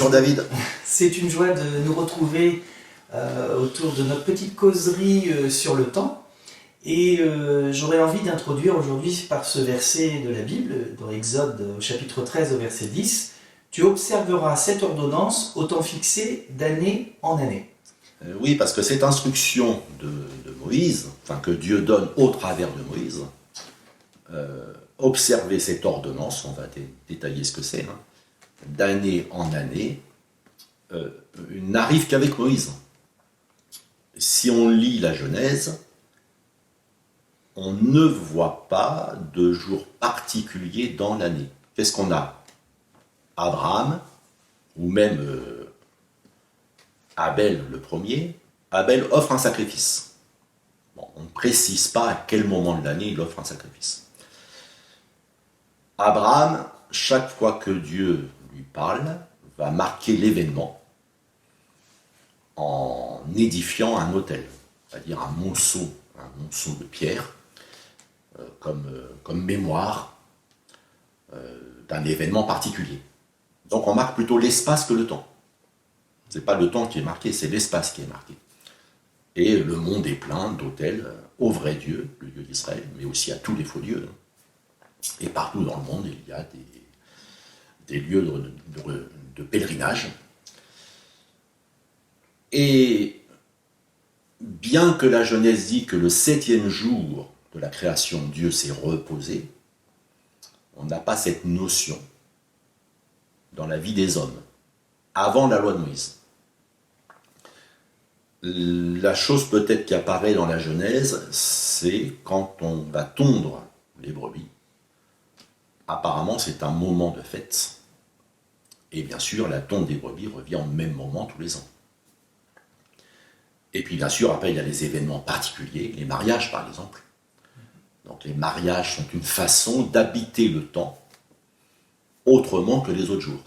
Bonjour David. C'est une joie de nous retrouver autour de notre petite causerie sur le temps. Et j'aurais envie d'introduire aujourd'hui par ce verset de la Bible, dans Exode au chapitre 13 au verset 10, « Tu observeras cette ordonnance au temps fixé d'année en année. » Oui, parce que cette instruction de Moïse, enfin que Dieu donne au travers de Moïse, observer cette ordonnance, on va détailler ce que c'est, hein, d'année en année, n'arrive qu'avec Moïse. Si on lit la Genèse, on ne voit pas de jour particulier dans l'année. Qu'est-ce qu'on a? Abraham, ou même Abel le premier, Abel offre un sacrifice. Bon, on ne précise pas à quel moment de l'année il offre un sacrifice. Abraham, chaque fois que Dieu lui parle, va marquer l'événement en édifiant un autel, c'est-à-dire un monceau de pierre, comme mémoire d'un événement particulier. Donc on marque plutôt l'espace que le temps. Ce n'est pas le temps qui est marqué, c'est l'espace qui est marqué. Et le monde est plein d'autels au vrai Dieu, le Dieu d'Israël, mais aussi à tous les faux dieux. Et partout dans le monde, il y a des lieux de pèlerinage. Et bien que la Genèse dit que le 7e jour de la création, Dieu s'est reposé, on n'a pas cette notion dans la vie des hommes, avant la loi de Moïse. La chose peut-être qui apparaît dans la Genèse, c'est quand on va tondre les brebis. Apparemment, c'est un moment de fête. Et bien sûr, la tonte des brebis revient au même moment tous les ans. Et puis bien sûr, après, il y a les événements particuliers, les mariages par exemple. Donc les mariages sont une façon d'habiter le temps autrement que les autres jours.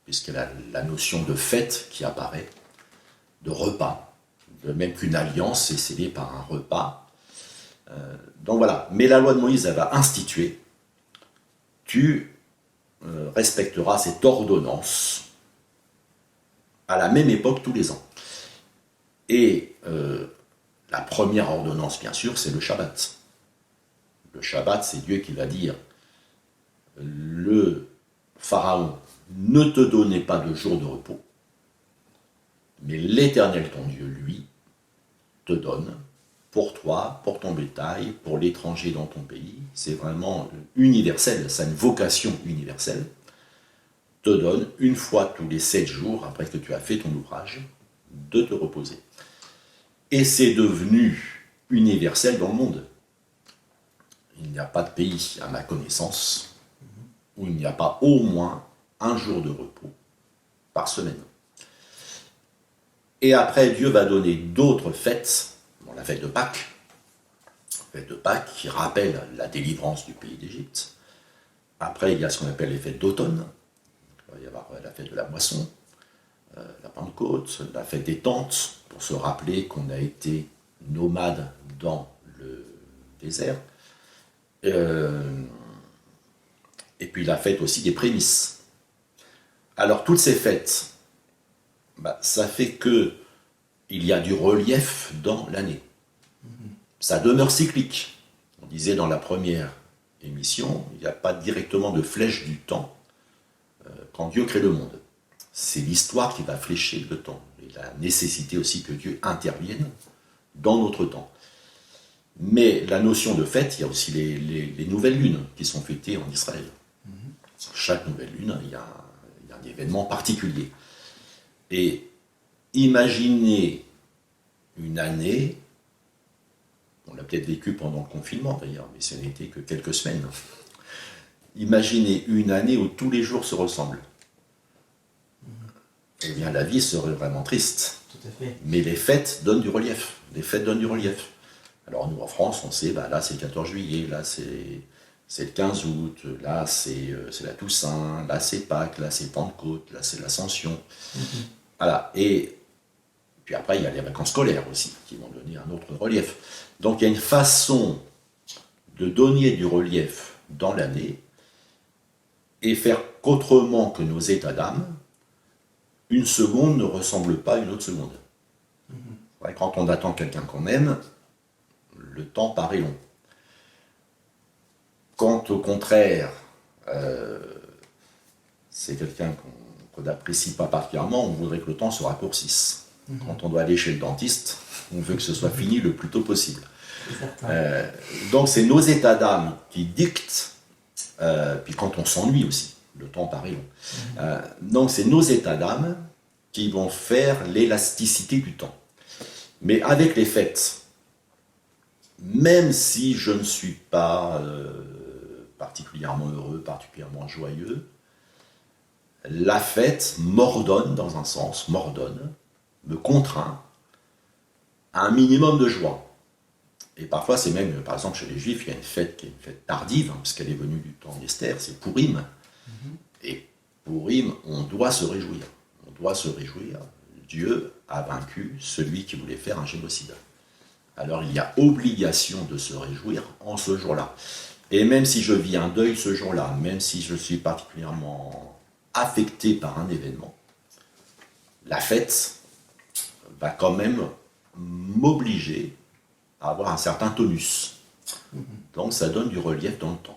Puisqu'il y a la notion de fête qui apparaît, de repas, de même qu'une alliance est scellée par un repas. Donc voilà, mais la loi de Moïse, elle va instituer, tu respecteras cette ordonnance à la même époque tous les ans. Et la première ordonnance, bien sûr, c'est le Shabbat. Le Shabbat, c'est Dieu qui va dire, le Pharaon, ne te donnez pas de jour de repos, mais l'Éternel, ton Dieu, lui, te donne pour toi, pour ton bétail, pour l'étranger dans ton pays. C'est vraiment universel, ça a une vocation universelle. Te donne une fois tous les 7 jours, après que tu as fait ton ouvrage, de te reposer. Et c'est devenu universel dans le monde. Il n'y a pas de pays, à ma connaissance, où il n'y a pas au moins un jour de repos par semaine. Et après, Dieu va donner d'autres fêtes, bon, la fête de Pâques qui rappelle la délivrance du pays d'Égypte. Après, il y a ce qu'on appelle les fêtes d'automne. Il va y avoir la fête de la moisson, la Pentecôte, la fête des tentes, pour se rappeler qu'on a été nomade dans le désert. Et puis la fête aussi des prémices. Alors toutes ces fêtes, ça fait que il y a du relief dans l'année. Ça demeure cyclique. On disait dans la première émission, il n'y a pas directement de flèche du temps quand Dieu crée le monde. C'est l'histoire qui va flécher le temps. Et la nécessité aussi que Dieu intervienne dans notre temps. Mais la notion de fête, il y a aussi les nouvelles lunes qui sont fêtées en Israël. Chaque nouvelle lune, il y a un événement particulier. Et imaginez une année, on l'a peut-être vécu pendant le confinement d'ailleurs, mais ce n'était que quelques semaines. Imaginez une année où tous les jours se ressemblent. Eh bien, la vie serait vraiment triste. Tout à fait. Mais les fêtes donnent du relief. Les fêtes donnent du relief. Alors nous, en France, on sait, là c'est le 14 juillet, là c'est le 15 août, là c'est la Toussaint, là c'est Pâques, là c'est Pentecôte, là c'est l'Ascension. Voilà. Et puis après, il y a les vacances scolaires aussi, qui vont donner un autre relief. Donc il y a une façon de donner du relief dans l'année et faire qu'autrement que nos états d'âme, une seconde ne ressemble pas à une autre seconde. Ouais, quand on attend quelqu'un qu'on aime, le temps paraît long. Quand au contraire, c'est quelqu'un qu'on n'apprécie pas particulièrement, on voudrait que le temps se raccourcisse. Quand on doit aller chez le dentiste, on veut que ce soit fini le plus tôt possible. Donc c'est nos états d'âme qui dictent, puis quand on s'ennuie aussi, le temps paraît long. Donc c'est nos états d'âme qui vont faire l'élasticité du temps. Mais avec les fêtes, même si je ne suis pas particulièrement heureux, particulièrement joyeux, la fête m'ordonne, dans un sens, me contraint à un minimum de joie. Et parfois, c'est même, par exemple, chez les Juifs, il y a une fête qui est une fête tardive, puisqu'elle est venue du temps d'Esther, c'est Pourim. Et Pourim, on doit se réjouir. On doit se réjouir. Dieu a vaincu celui qui voulait faire un génocide. Alors il y a obligation de se réjouir en ce jour-là. Et même si je vis un deuil ce jour-là, même si je suis particulièrement affecté par un événement, la fête va quand même m'obliger à avoir un certain tonus. Donc ça donne du relief dans le temps.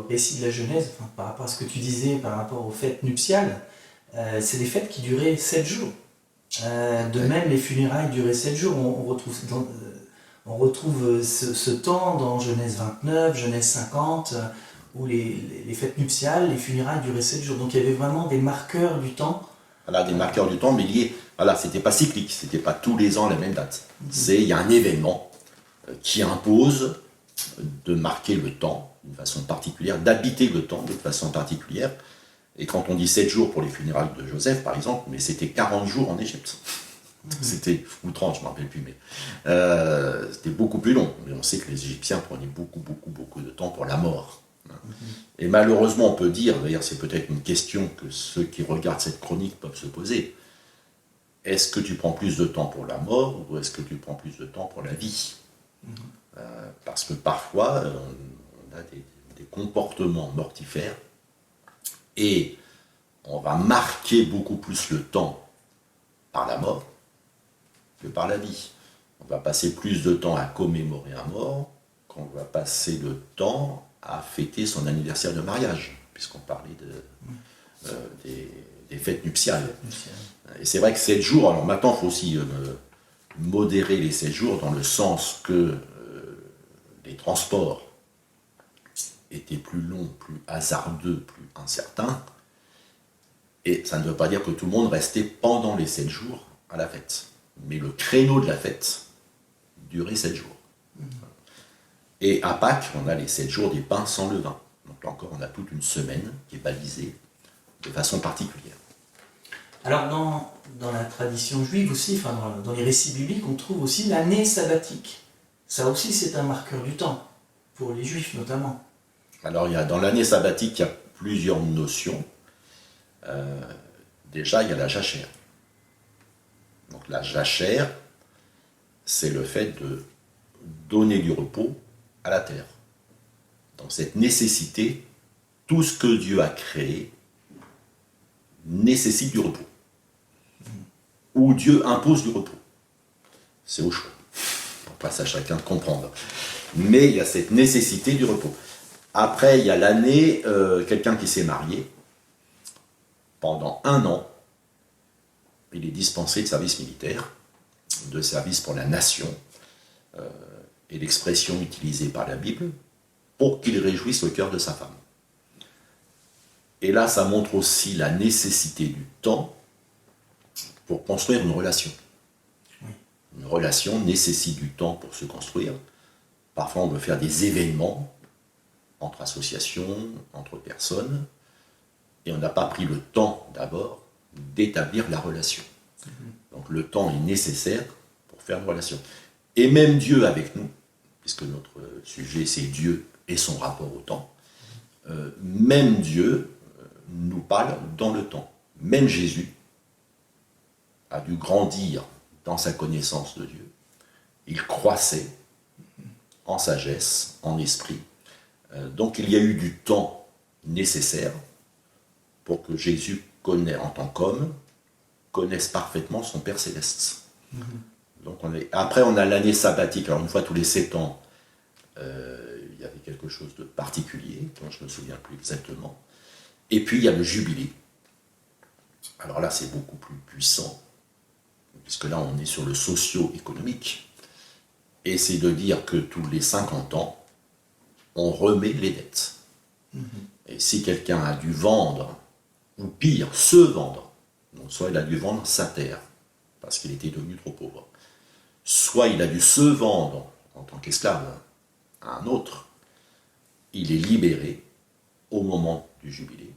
Récit de la Genèse, enfin, par rapport à ce que tu disais, par rapport aux fêtes nuptiales, c'est des fêtes qui duraient 7 jours. De même, les funérailles duraient 7 jours. On retrouve ce temps dans Genèse 29, Genèse 50, où les fêtes nuptiales, les funérailles duraient 7 jours. Donc il y avait vraiment des marqueurs du temps. Voilà, des marqueurs du temps, mais liés. Voilà, c'était pas cyclique, c'était pas tous les ans à la même date. Il y a un événement qui impose de marquer le temps d'une façon particulière, d'habiter le temps de façon particulière. Et quand on dit 7 jours pour les funérailles de Joseph, par exemple, mais c'était 40 jours en Égypte. C'était, ou 30, je ne me rappelle plus, mais c'était beaucoup plus long. Mais on sait que les Égyptiens prenaient beaucoup de temps pour la mort. Et malheureusement, on peut dire, d'ailleurs c'est peut-être une question que ceux qui regardent cette chronique peuvent se poser, est-ce que tu prends plus de temps pour la mort ou est-ce que tu prends plus de temps pour la vie ? Parce que parfois, on a des comportements mortifères et on va marquer beaucoup plus le temps par la mort que par la vie. On va passer plus de temps à commémorer un mort qu'on va passer le temps à fêter son anniversaire de mariage, puisqu'on parlait des fêtes nuptiales. Et c'est vrai que 7 jours, alors maintenant il faut aussi modérer les 7 jours dans le sens que les transports étaient plus longs, plus hasardeux, plus incertains, et ça ne veut pas dire que tout le monde restait pendant les 7 jours à la fête. Mais le créneau de la fête durait 7 jours. Et à Pâques, on a les 7 jours des pains sans levain. Donc là encore, on a toute une semaine qui est balisée de façon particulière. Alors dans la tradition juive aussi, enfin dans les récits bibliques, on trouve aussi l'année sabbatique. Ça aussi, c'est un marqueur du temps, pour les Juifs notamment. Alors, dans l'année sabbatique, il y a plusieurs notions. Déjà, il y a la jachère. Donc, la jachère, c'est le fait de donner du repos à la terre. Donc, cette nécessité, tout ce que Dieu a créé nécessite du repos. Ou Dieu impose du repos. C'est au choix. On passe à chacun de comprendre. Mais il y a cette nécessité du repos. Après, il y a l'année, quelqu'un qui s'est marié, pendant 1 an, il est dispensé de service militaire, de service pour la nation, et l'expression utilisée par la Bible, pour qu'il réjouisse le cœur de sa femme. Et là, ça montre aussi la nécessité du temps pour construire une relation. Une relation nécessite du temps pour se construire. Parfois, on veut faire des événements entre associations, entre personnes, et on n'a pas pris le temps d'abord d'établir la relation. Donc le temps est nécessaire pour faire une relation. Et même Dieu avec nous, puisque notre sujet c'est Dieu et son rapport au temps, même Dieu nous parle dans le temps. Même Jésus a dû grandir dans sa connaissance de Dieu. Il croissait en sagesse, en esprit. Donc il y a eu du temps nécessaire pour que Jésus, en tant qu'homme, connaisse parfaitement son Père Céleste. Donc après on a l'année sabbatique, alors une fois tous les 7 ans, il y avait quelque chose de particulier, dont je ne me souviens plus exactement. Et puis il y a le jubilé. Alors là c'est beaucoup plus puissant, puisque là on est sur le socio-économique. Et c'est de dire que tous les 50 ans, on remet les dettes. Et si quelqu'un a dû vendre, ou pire, se vendre, donc soit il a dû vendre sa terre, parce qu'il était devenu trop pauvre, soit il a dû se vendre en tant qu'esclave à un autre, il est libéré au moment du jubilé,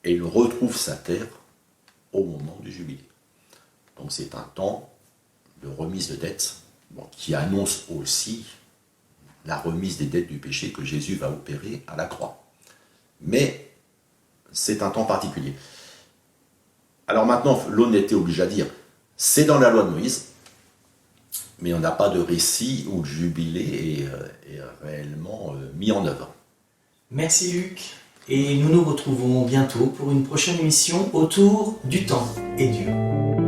et il retrouve sa terre au moment du jubilé. Donc c'est un temps de remise de dettes, qui annonce aussi la remise des dettes du péché que Jésus va opérer à la croix. Mais c'est un temps particulier. Alors maintenant, l'honnêteté oblige à dire, c'est dans la loi de Moïse, mais on n'a pas de récit où le jubilé est réellement mis en œuvre. Merci Luc, et nous nous retrouvons bientôt pour une prochaine émission autour du temps et Dieu.